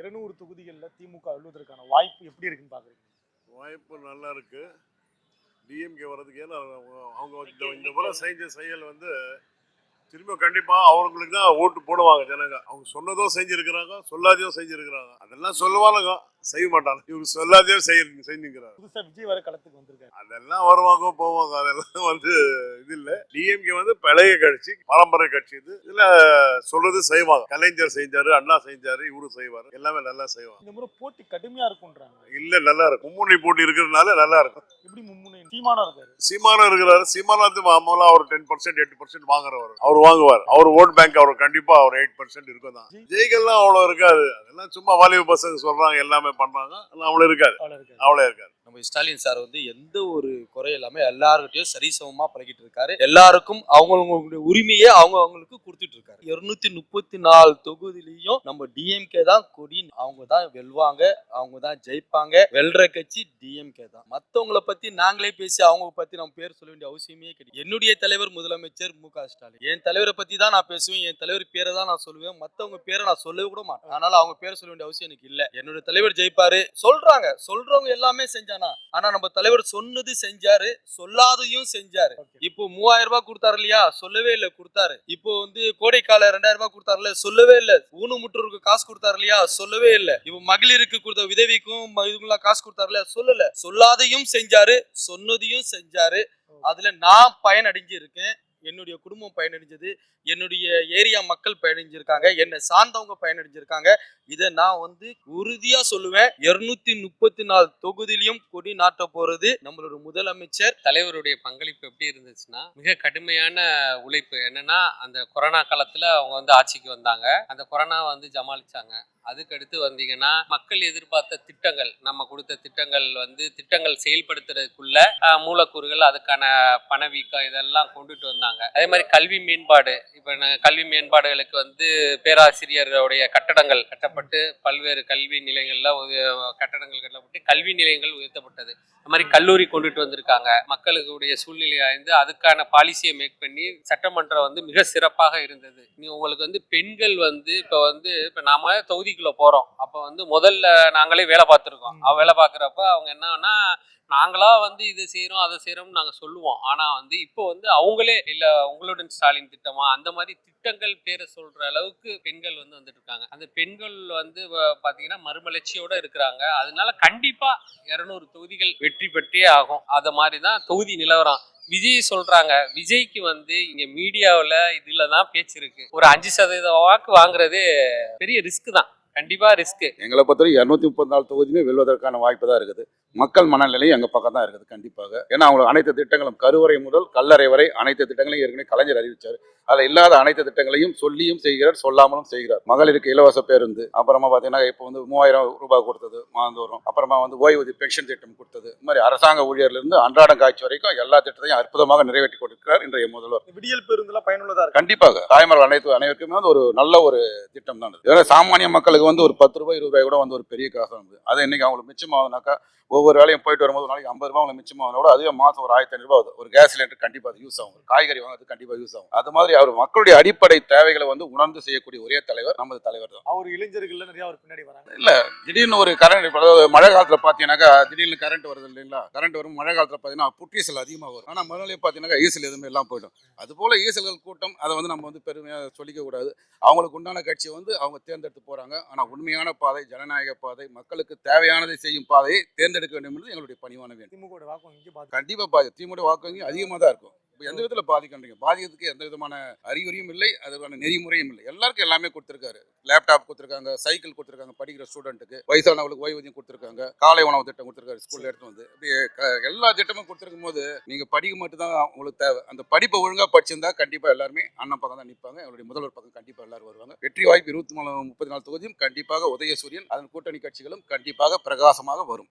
200 தொகுதிகளில் திமுக வெல்வதற்கான வாய்ப்பு எப்படி இருக்குன்னு பாக்குறீங்க? வாய்ப்பு நல்லா இருக்கு. டிஎம்கே வர்றதுக்கு ஏன்னா அவங்க இந்த முறை செஞ்ச செயல் திரும்ப கண்டிப்பா அவங்களுக்கு தான் ஓட்டு போடுவாங்க ஜனங்க. அவங்க சொன்னதும் செஞ்சிருக்கிறாங்க, சொல்லாதையும் செஞ்சிருக்கிறாங்க. அதெல்லாம் சொல்லுவானுங்க, செய்ய மாட்டாங்க. இவங்க சொல்லாதையும் செஞ்சுக்கிறாங்க. புதுசா விஜய் வர களத்துக்கு வந்திருக்காரு. அதெல்லாம் வருவாங்க போவாங்க. அதெல்லாம் இது இல்ல. டிஎம்கே பழைய கட்சி, பாரம்பரிய கட்சி. இதுல சொல்றது செய்வாங்க. கலைஞர் செஞ்சாரு, அண்ணா செஞ்சாரு, இவரு செய்வாரு. எல்லாமே நல்லா செய்வாங்க. இந்த முறை போட்டி கடுமையா இருக்கும்ன்றாங்க. இல்ல, நல்லா இருக்கும். மும்முனை போட்டி இருக்கிறதுனால நல்லா இருக்கும். எப்படி மும்முனை? சீமானம் இருக்காரு. சீமானம் இருக்கிறாரு. சீமானத்து மாமூலா அவர் 10% 8% வாங்குறவர். அவர் வாங்குவார். அவர் ஓட் பேங்க் அவர் கண்டிப்பா அவர் 8% இருக்கும் தான். ஜெய்கெல்லாம் அவ்வளவு இருக்காது. அதெல்லாம் சும்மா வாலிப பசங்க சொல்றாங்க, எல்லாமே பண்றாங்க. அவ்வளவு இருக்காது. அவ்வளவு இருக்காது. நம்ம ஸ்டாலின் சார் எந்த ஒரு குறை இல்லாம எல்லாருக்கிட்டையும் சரிசமமா பழகிட்டு இருக்காரு. எல்லாருக்கும் அவங்களுடைய உரிமையை அவங்களுக்கு கொடுத்துட்டு இருக்காரு. 234 தொகுதியிலையும் நம்ம டிஎம்கே தான் கொடி. அவங்க தான் வெல்வாங்க, அவங்க தான் ஜெயிப்பாங்க. வெல்ற கட்சி டிஎம்கே தான். மத்தவங்களை பத்தி நாங்களே பேசி அவங்க பத்தி நம்ம பேர் சொல்ல வேண்டிய அவசியமே கிடையாது. என்னுடைய தலைவர் முதலமைச்சர் மு.க. ஸ்டாலின். என் தலைவரை பத்தி தான் நான் பேசுவேன், என் தலைவர் பேரை தான் நான் சொல்லுவேன். மத்தவங்க பேரை நான் சொல்லவே கூட மாட்டேன். அதனால அவங்க பேர் சொல்ல வேண்டிய அவசியம் எனக்கு இல்ல. என்னுடைய தலைவர் ஜெயிப்பாரு சொல்றவங்க எல்லாமே செஞ்சாங்க. ஆனா நம்ம தலைவர் சொன்னது செஞ்சாரு, சொல்லாதையும் செஞ்சாரு. இப்போ 3000 ரூபாய் கொடுத்தாரு இல்லையா, சொல்லவே இல்ல. கொடுத்தாரு. இப்போ கோடைக்கால 2000 ரூபாய் கொடுத்தாருல, சொல்லவே இல்ல. ஊனமுற்றோருக்கு காசு கொடுத்தாரு இல்லையா, சொல்லவே இல்ல. இப்போ மகளிருக்கு கொடுத்த விதவிக்கும் இதுக்கெல்லாம் காசு கொடுத்தாருல, சொல்லல. சொல்லாதையும் செஞ்சாரு, சொன்னதையும் செஞ்சாரு. அதுல நான் பயனடைஞ்சு இருக்கேன். என்னுடைய குடும்பம் பயனடைஞ்சது, என்னுடைய ஏரியா மக்கள் பயனடைஞ்சிருக்காங்க, என்னை சார்ந்தவங்க பயனடைஞ்சிருக்காங்க. இதை நான் உறுதியா சொல்லுவேன். 234 தொகுதியிலையும் கொடி நாட்ட போறது நம்மளோட முதலமைச்சர். தலைவருடைய பங்களிப்பு எப்படி இருந்துச்சுன்னா, மிக கடுமையான உழைப்பு. என்னன்னா, அந்த கொரோனா காலத்துல அவங்க ஆட்சிக்கு வந்தாங்க. அந்த கொரோனா ஜமாளிச்சாங்க. அதுக்கடுத்து வந்தீங்கன்னா, மக்கள் எதிர்பார்த்த திட்டங்கள், நம்ம கொடுத்த திட்டங்கள் திட்டங்கள் செயல்படுத்துறதுக்குள்ள மூலக்கூறுகள், அதுக்கான பணவீக்கம் இதெல்லாம் கொண்டுட்டு வந்தாங்க. அதே மாதிரி கல்வி மேம்பாடு. இப்ப கல்வி மேம்பாடுகளுக்கு பேராசிரியருடைய கட்டடங்கள் கட்டப்பட்டு, பல்வேறு கல்வி நிலையங்கள்ல கட்டடங்கள் கட்டப்பட்டு கல்வி நிலையங்கள் உயர்த்தப்பட்டது. இந்த மாதிரி கல்லூரி கொண்டுட்டு வந்திருக்காங்க. மக்களுடைய சூழ்நிலை ஆய்ந்து அதுக்கான பாலிசியை மேக் பண்ணி சட்டமன்றம் மிக சிறப்பாக இருந்தது. உங்களுக்கு பெண்கள் இப்ப நாம தொகுதிக்குள்ள போறோம். அப்ப முதல்ல நாங்களே வேலை பார்த்துருக்கோம். வேலை பார்க்குறப்ப அவங்க என்னன்னா, நாங்களா இது செய்யறோம் அதை செய்யறோம்னு நாங்க சொல்லுவோம். ஆனா இப்போ அவங்களே இல்ல உங்களுடன் ஸ்டாலின் திட்டமா அந்த மாதிரி திட்டங்கள் பேரை சொல்ற அளவுக்கு பெண்கள் வந்துட்டு இருக்காங்க. அந்த பெண்கள் பாத்தீங்கன்னா மறுமலர்ச்சியோட இருக்கிறாங்க. அதனால கண்டிப்பா 200 தொகுதிகள் வெற்றி பெற்றே ஆகும். அத மாதிரிதான் தொகுதி நிலவரம். விஜய் சொல்றாங்க. விஜய்க்கு இங்க மீடியாவில் இதுலதான் பேச்சு இருக்கு. ஒரு 5% வாக்கு வாங்குறது பெரிய ரிஸ்க் தான். கண்டிப்பா ரிஸ்க். எங்களை பொறுத்தவரை 234 தொகுதியுமே வெல்வதற்கான வாய்ப்பு தான் இருக்குது. மக்கள் மனநிலையும் எங்க பக்கம் தான் இருக்குது கண்டிப்பாக. ஏன்னா அவங்க அனைத்து திட்டங்களும் கருவறை முதல் கல்லறை வரை அனைத்து திட்டங்களையும் ஏற்கனவே கலைஞர் அறிவிச்சார். அதுல இல்லாத அனைத்து திட்டங்களையும் சொல்லியும் செய்கிறார், சொல்லாமலும் செய்கிறார். மகளிருக்கு இலவச பேருந்து, அப்புறமா பாத்தீங்கன்னா இப்போ 3000 ரூபாய் கொடுத்தது மாதந்தோறும், அப்புறமா ஓய்வூதிய பென்ஷன் திட்டம் கொடுத்தது. இந்த மாதிரி அரசாங்க ஊழியர்ல இருந்து அன்றாடம் காட்சி வரைக்கும் எல்லா திட்டத்தையும் அற்புதமாக நிறைவேற்றி கொடுக்கிறார் இன்றைய முதல்வர். விடியல் பேருந்துலாம் பயனுள்ளதா இருக்கு. கண்டிப்பாக தாய்மார்கள் அனைவருக்குமே ஒரு நல்ல ஒரு திட்டம் தான். சாமானிய மக்களுக்கு ஒரு 10 ரூபாய் 20 ரூபாய் கூட ஒரு பெரிய காசு. அதை இன்னைக்கு அவங்களுக்கு மிச்சமாகுதுனாக்கா, ஒவ்வொரு வேலையும் போயிட்டு வரும்போது நாளைக்கு 50 ரூபாய் உங்களுக்கு மிச்சமாகும் கூட, அதுவே மாதம் ஒரு 1500 ரூபாய் ஆகுது. ஒரு கேஸ் சிலிண்டர் கண்டிப்பாக அது யூஸ் ஆகும். காய்கறி வாங்குறது கண்டிப்பாக யூஸ் ஆகும். அது மாதிரி அவர் மக்களுடைய அடிப்படை தேவைகளை உணர்ந்து செய்யக்கூடிய ஒரே தலைவர் நமது தலைவர் தான். அவர் இளைஞர்கள் நிறைய அவர் பின்னாடி வராங்க. இல்ல திடீர்னு ஒரு கரண்ட், மழை காலத்துல பாத்தீங்கன்னாக்கா திடீர்னு கரண்ட் வருது இல்லைங்களா. கரண்ட் வரும் மழை காலத்துல பாத்தீங்கன்னா புற்றீசல் அதிகமாக வரும். ஆனா முதல்ல பாத்தீங்கன்னா ஈசல் எதுவுமே எல்லாம் போயிடும். அது போல ஈசல்கள் கூட்டம் அதை நம்ம பெருமையா சொல்லிக்க கூடாது. அவங்களுக்கு உண்டான கட்சி அவங்க தேர்ந்தெடுத்து போறாங்க. ஆனா உண்மையான பாதை, ஜனநாயக பாதை, மக்களுக்கு தேவையானதை செய்யும் பாதையை தேர்ந்தெடுக்க வேண்டும் என்று எங்களுடைய பணிவான வேண்டும். கண்டிப்பா திமுக வாக்கு வங்கி அதிகமாக தான் இருக்கும். எந்த விதத்துல பாதிக்கின்றீங்க? பாதிக்கிறதுக்கு எந்த விதமான அறிகுறியும் இல்லை, அதுக்கான நெறிமுறையும் இல்லை. எல்லாருக்கும் எல்லாமே கொடுத்துருக்காரு. லேப்டாப் கொடுத்துருக்காங்க, சைக்கிள் கொடுத்துருக்காங்க, படிக்கிற ஸ்டூடெண்ட்டுக்கு, வயசானவங்களுக்கு ஓய்வூதியம் கொடுத்துருக்காங்க, காலை உணவு திட்டம் கொடுத்துருக்காரு, ஸ்கூல்ல எடுத்து எல்லா திட்டமும் கொடுத்துருக்கும் போது நீங்க படிக்க மட்டும் தான் உங்களுக்கு தேவை. அந்த படிப்பை ஒழுங்கா படிச்சிருந்தா கண்டிப்பா எல்லாருமே அண்ணன் பக்கம் தான் நிற்பாங்க. எங்களுடைய முதல்வர் பக்கம் கண்டிப்பா எல்லாரும் வருவாங்க. வெற்றி வாய்ப்பு 34 தொகுதியும் கண்டிப்பாக உதயசூரியன், அதன் கூட்டணி கட்சிகளும் கண்டிப்பாக பிரகாசமாக வரும்.